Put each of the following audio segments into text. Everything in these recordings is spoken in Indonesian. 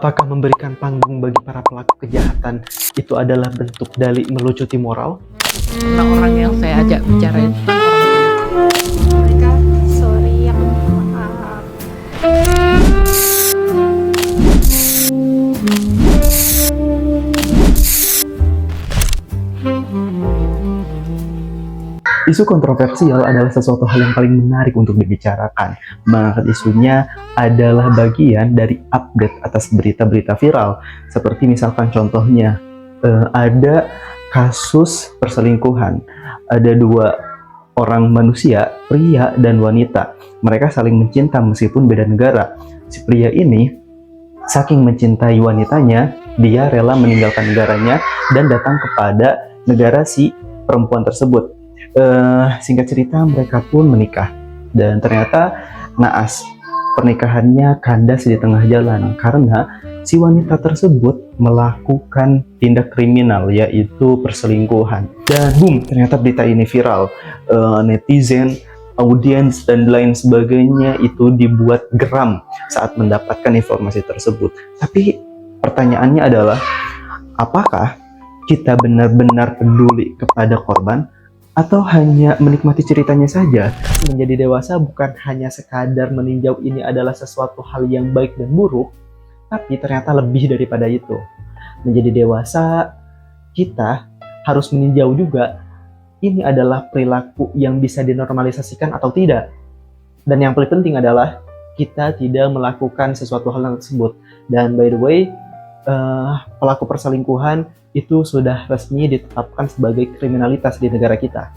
Apakah memberikan panggung bagi para pelaku kejahatan itu adalah bentuk dalih melucuti moral? Karena orang yang saya ajak bicara itu kan orang mereka sorry yang maaf. Isu kontroversial adalah sesuatu hal yang paling menarik untuk dibicarakan. Mengangkat isunya adalah bagian dari update atas berita-berita viral. Seperti misalkan contohnya, ada kasus perselingkuhan. Ada dua orang manusia, pria dan wanita. Mereka saling mencinta meskipun beda negara. Si pria ini saking mencintai wanitanya, dia rela meninggalkan negaranya dan datang kepada negara si perempuan tersebut. Singkat cerita, mereka pun menikah dan ternyata naas, pernikahannya kandas di tengah jalan karena si wanita tersebut melakukan tindak kriminal, yaitu perselingkuhan. Dan boom, ternyata berita ini viral. Netizen, audiens dan lain sebagainya itu dibuat geram saat mendapatkan informasi tersebut. Tapi pertanyaannya adalah, apakah kita benar-benar peduli kepada korban atau hanya menikmati ceritanya saja? Menjadi dewasa bukan hanya sekadar meninjau ini adalah sesuatu hal yang baik dan buruk, tapi ternyata lebih daripada itu. Menjadi dewasa, kita harus meninjau juga ini adalah perilaku yang bisa dinormalisasikan atau tidak. Dan yang paling penting adalah kita tidak melakukan sesuatu hal tersebut. Dan by the way, pelaku perselingkuhan itu sudah resmi ditetapkan sebagai kriminalitas di negara kita.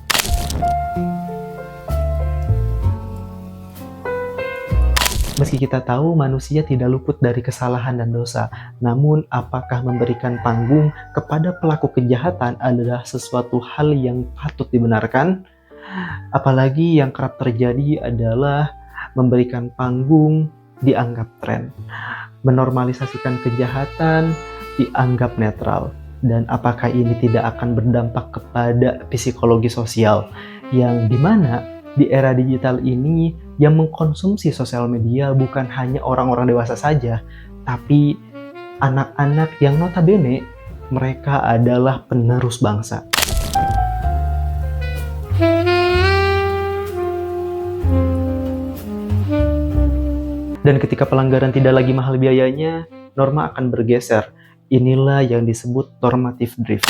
Meski kita tahu manusia tidak luput dari kesalahan dan dosa, namun apakah memberikan panggung kepada pelaku kejahatan adalah sesuatu hal yang patut dibenarkan? Apalagi yang kerap terjadi adalah memberikan panggung dianggap tren, menormalisasikan kejahatan dianggap netral. Dan apakah ini tidak akan berdampak kepada psikologi sosial, yang dimana di era digital ini yang mengkonsumsi sosial media bukan hanya orang-orang dewasa saja, tapi anak-anak yang notabene mereka adalah penerus bangsa. Dan ketika pelanggaran tidak lagi mahal biayanya, norma akan bergeser. Inilah yang disebut normative drift.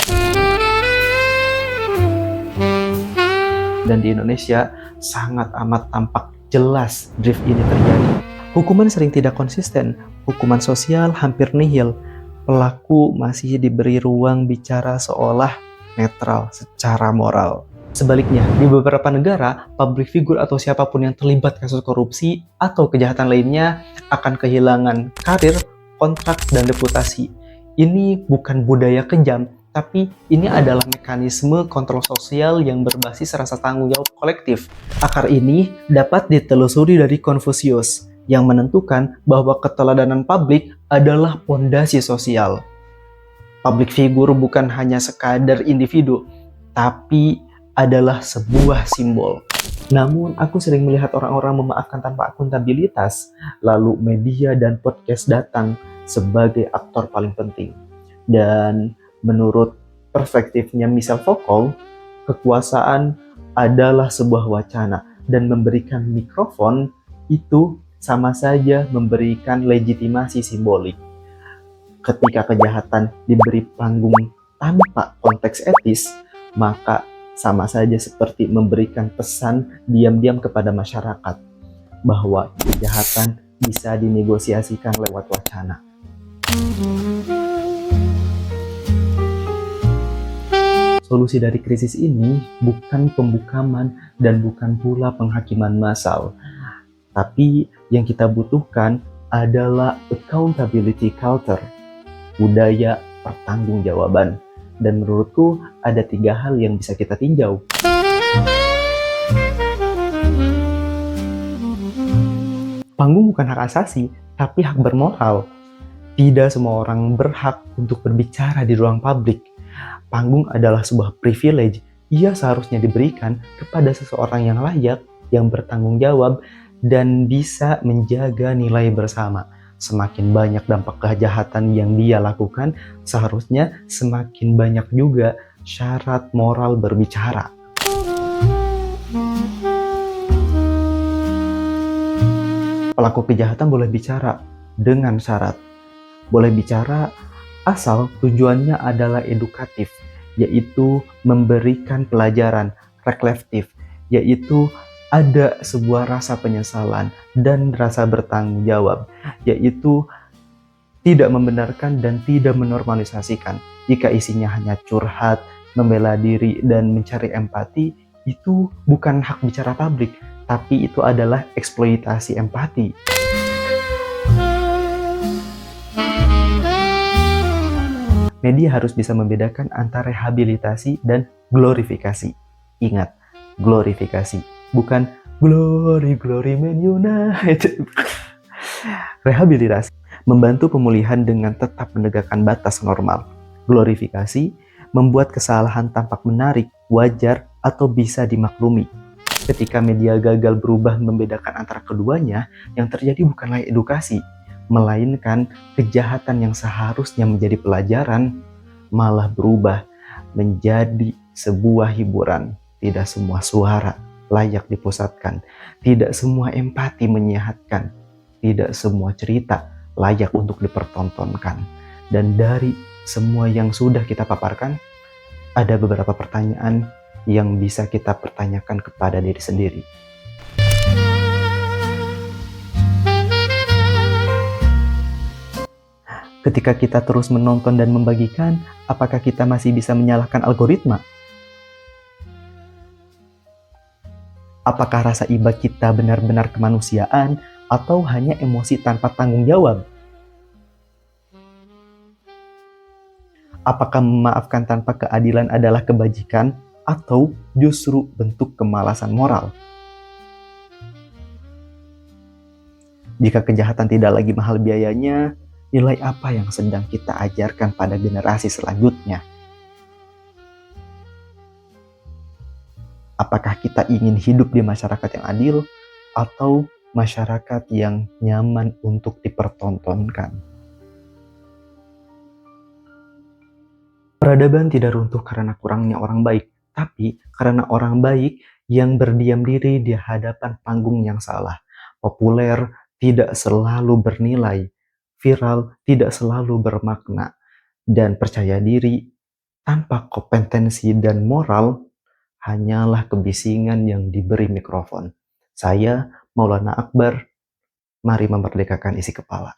Dan di Indonesia sangat amat tampak jelas drift ini terjadi. Hukuman sering tidak konsisten, hukuman sosial hampir nihil. Pelaku masih diberi ruang bicara seolah netral secara moral. Sebaliknya, di beberapa negara, public figure atau siapapun yang terlibat kasus korupsi atau kejahatan lainnya akan kehilangan karir, kontrak, dan reputasi. Ini bukan budaya kejam, tapi ini adalah mekanisme kontrol sosial yang berbasis rasa tanggung jawab kolektif. Akar ini dapat ditelusuri dari Confucius, yang menentukan bahwa keteladanan publik adalah pondasi sosial. Public figure bukan hanya sekadar individu, tapi adalah sebuah simbol. Namun, aku sering melihat orang-orang memaafkan tanpa akuntabilitas, lalu media dan podcast datang sebagai aktor paling penting. Dan menurut perspektifnya Michel Foucault, kekuasaan adalah sebuah wacana, dan memberikan mikrofon itu sama saja memberikan legitimasi simbolik. Ketika kejahatan diberi panggung tanpa konteks etis, maka sama saja seperti memberikan pesan diam-diam kepada masyarakat bahwa kejahatan bisa dinegosiasikan lewat wacana. Solusi dari krisis ini bukan pembukaman dan bukan pula penghakiman massal, tapi yang kita butuhkan adalah accountability culture, budaya pertanggungjawaban. Dan menurutku ada 3 hal yang bisa kita tinjau. Panggung bukan hak asasi, tapi hak bermoral. Tidak semua orang berhak untuk berbicara di ruang publik. Panggung adalah sebuah privilege. Ia seharusnya diberikan kepada seseorang yang layak, yang bertanggung jawab, dan bisa menjaga nilai bersama. Semakin banyak dampak kejahatan yang dia lakukan, seharusnya semakin banyak juga syarat moral berbicara. Pelaku kejahatan boleh bicara dengan syarat. Boleh bicara asal tujuannya adalah edukatif, yaitu memberikan pelajaran, reflektif, yaitu ada sebuah rasa penyesalan dan rasa bertanggung jawab, yaitu tidak membenarkan dan tidak menormalisasikan. Jika isinya hanya curhat, membela diri, dan mencari empati, itu bukan hak bicara publik, tapi itu adalah eksploitasi empati. Media harus bisa membedakan antara rehabilitasi dan glorifikasi. Ingat, glorifikasi, bukan glory Man United. Rehabilitasi membantu pemulihan dengan tetap menegakkan batas normal. Glorifikasi membuat kesalahan tampak menarik, wajar, atau bisa dimaklumi. Ketika media gagal berubah membedakan antara keduanya, yang terjadi bukanlah edukasi, melainkan kejahatan yang seharusnya menjadi pelajaran malah berubah menjadi sebuah hiburan. Tidak semua suara layak dipusatkan, tidak semua empati menyehatkan, tidak semua cerita layak untuk dipertontonkan. Dan dari semua yang sudah kita paparkan, ada beberapa pertanyaan yang bisa kita pertanyakan kepada diri sendiri. Ketika kita terus menonton dan membagikan, apakah kita masih bisa menyalahkan algoritma? Apakah rasa iba kita benar-benar kemanusiaan atau hanya emosi tanpa tanggung jawab? Apakah memaafkan tanpa keadilan adalah kebajikan atau justru bentuk kemalasan moral? Jika kejahatan tidak lagi mahal biayanya, nilai apa yang sedang kita ajarkan pada generasi selanjutnya? Apakah kita ingin hidup di masyarakat yang adil atau masyarakat yang nyaman untuk dipertontonkan? Peradaban tidak runtuh karena kurangnya orang baik, tapi karena orang baik yang berdiam diri di hadapan panggung yang salah. Populer tidak selalu bernilai, viral tidak selalu bermakna, dan percaya diri tanpa kompetensi dan moral hanyalah kebisingan yang diberi mikrofon. Saya, Maulana Akbar, mari memerdekakan isi kepala.